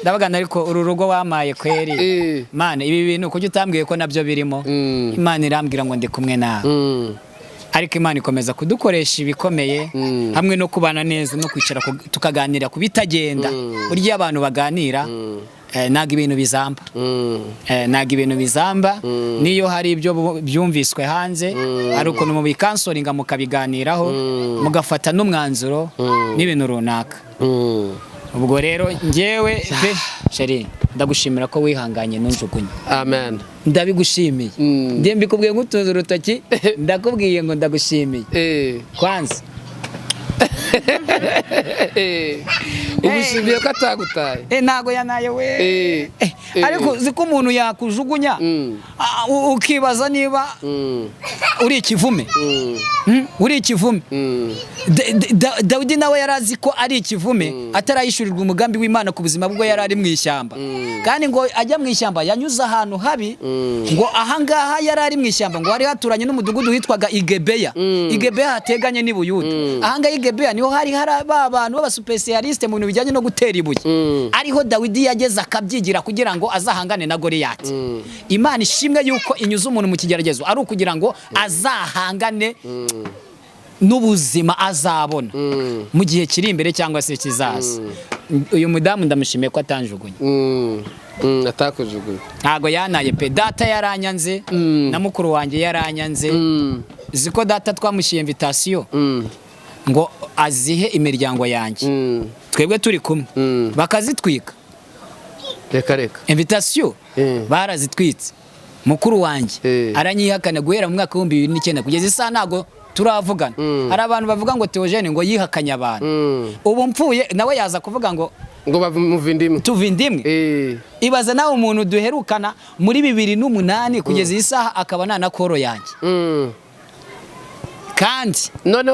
ndabagana ariko uru rugo wamaye kweri Mana, ibi bintu kujya utambwiye ko nabyo birimo. Imana irambwira ngo ndi kumwe nawe. Ariko Imana ikomeza kudukoresha ibikomeye, hamwe no kubana neza no kwicara tukaganira ku bitagenda. Burya abantu baganira naga ibintu bizamba, naga ibintu bizamba niyo hari ibyo byumviswe hanze, ari ukuntu mu bikansoringa mukabiganiraho mugafata n'umwanzuro n'ibintu runaka. Ubwo rero ngewe pe Sheri, ndagushimira ko wihanganye nunjugunye. Amen. Ndabigushimiye. Ndiye mbikubwiye ngutunze urutoki, ndakubwiye ngo ndagushimiye. Kwanza ubushimiye ko atagutaye. Ntago yanaye we. Ariko ziko umuntu yakujugunya ukibaza niba uri ikivume. Uri ikivume. Dawidi nawe yarazi ko ari ikivume atarayishurirwa umugambi w'Imana ku buzima bwo yarari mu ishyamba. Kandi ngo ajya mu ishyamba yanyuze ahantu habi, ngo ahangaha yarari mu ishyamba ngo hari haturanye n'umudugudu witwaga Igebeya. Igebeya hateganye n'i Buyuda. Ahangaha Igebeya niho hari abantu b'abasupesialiste mu bintu bijyanye no gutera ibuye. Ariho Dawidi yageze akabyigira kugira ngo azahangane na Goliyati. Imana ishimwe yuko inyuze umuntu mu kigeragezo ari ukugira ngo azahangane n'ubuzima azabona mu gihe kiri imbere cyangwa se kizaza. Uyu mudamu ndamushimiye ko atanjugunye. Atakujugunye. Ntago yanaye pe. Data yaranyanze na mukuru wanjye yaranyanze. Ziko data twamushiye invitation ngo azihe imiryango yanjye, twebwe turi kumwe, bakazitwika. Reka invitation barazitwitse. Mukuru wanjye aranyihakana guhera mu mwaka wa 2009 kugeza isa ntago turavugana. Hari abantu bavuga ngo Theogene ngo yihakanya abantu. Ubu mpfuye nawe yaza kuvuga ngo bavumuvindimwe tuvindimwe. Ibaza nawe umuntu duherukana muri 2008 kugeza isaha akaba nana koro yanjye. Kandi none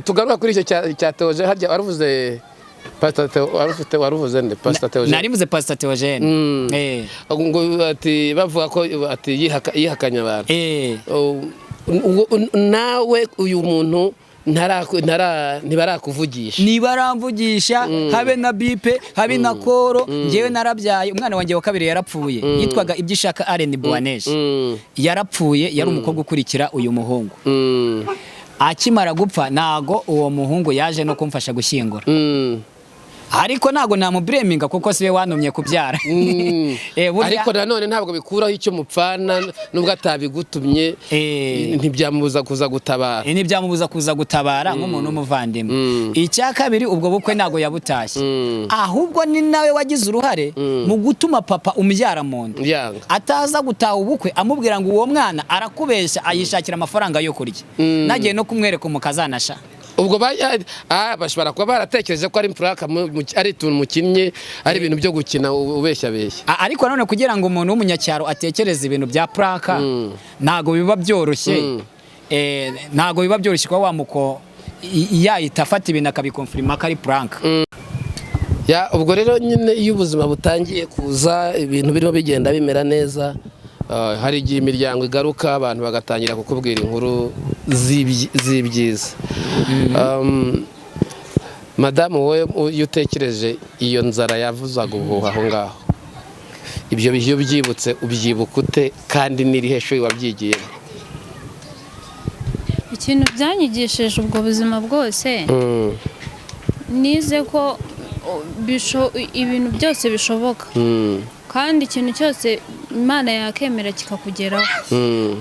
tugaruka kuri icyo cya Theogene harya waruvuze Pastor waruvuze nde Pastor Theogene? Narivuze Pastor Theogene. Ngo ati bavuga ko ati yihakanya abantu. Nawe uyu muntu ntibarakuvugisha. Nibaramvugisha habe na bipe habe na koro. Ngewe narabyaye umwana wanjye wa kabiri yarapfuye, yitwaga Ibyishaka Allen Buaneje. Yarapfuye, yari umukobwa ukurikira uyu muhungu. Akimara gupfa nago uwo muhungu yaje no kumfasha gushyingura. Ariko nago namubraminga kuko siwe wanumye kubyara. Ariko nanone ntabwo bikuraho icyo mupfana nubwo atabigutumye, ntibyamubuza kuza gutabara. Ntibyamubuza kuza gutabara nk'umuntu umuvandimwe. Icya kabiri ubwo bukwe nago yabutashye, ahubwo ni nawe wagize uruhare mu gutuma papa umbyara mu nda ataza gutaha ubukwe, amubwira ngo uwo mwana arakubeshya ayishakira amafaranga yo kurya. Nagiye no kumwereka umukazanasha. Ubwo bashobora kuba baratekereje ko ari impuraka, ari tuntu mukinnye, ari ibintu byo gukina ubeshya. Ariko none kugira ngo umuntu w'umunyacyaro atekereze ibintu bya plaka ntago biba byoroshye. Ntago biba byoroshye kwa wamuko yahita afata ibintu akabikonfirma ko ari prank. Ubwo rero nyine iyo ubuzima butangiye kuza ibintu birimo bigenda bimera neza, hari igihe imiryango igaruka abantu bagatangira kukubwira inkuru z'ibyiza. Madamu wowe iyo utekereje iyo nzara yavuzaga ubuhuha aho ngaho, ibyo byibutse ubyibuka ute kandi n'irihe shuri wabyigiye? ikintu byanyigishije ubwo buzima bwose nize ko ibintu byose bishoboka kandi ikintu cyose Imana yakemera kikakugeraho.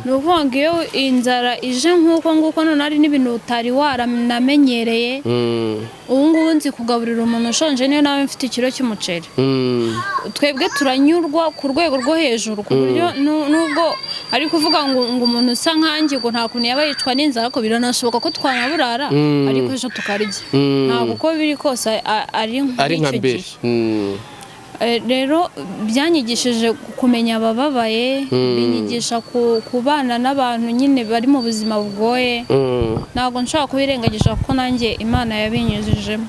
Ni ukuvuga ngo iyo inzara ije nk'uko nguko none ari n'ibintu utari waranamenyereye, ubu ngubu nzi kugaburira umuntu ushonje niyo nawe mfite ikiro cy'umuceri. Twebwe turanyurwa ku rwego rwo hejuru ku buryo nubwo ari kuvuga ngo umuntu usa nkanjye ngo nta kuntu yaba yicwa n'inzara, ko biranashoboka ko twanaburara ariko ejo tukarya. Ntabwo uko biri kose ari nk'icyo gihe. Rero byanyigishije kumenya abababaye, binyigisha kubana n'abantu nyine bari mu buzima bugoye. Ntabwo nshaka kubirengagisha kuko nanjye Imana yabinyujijemo.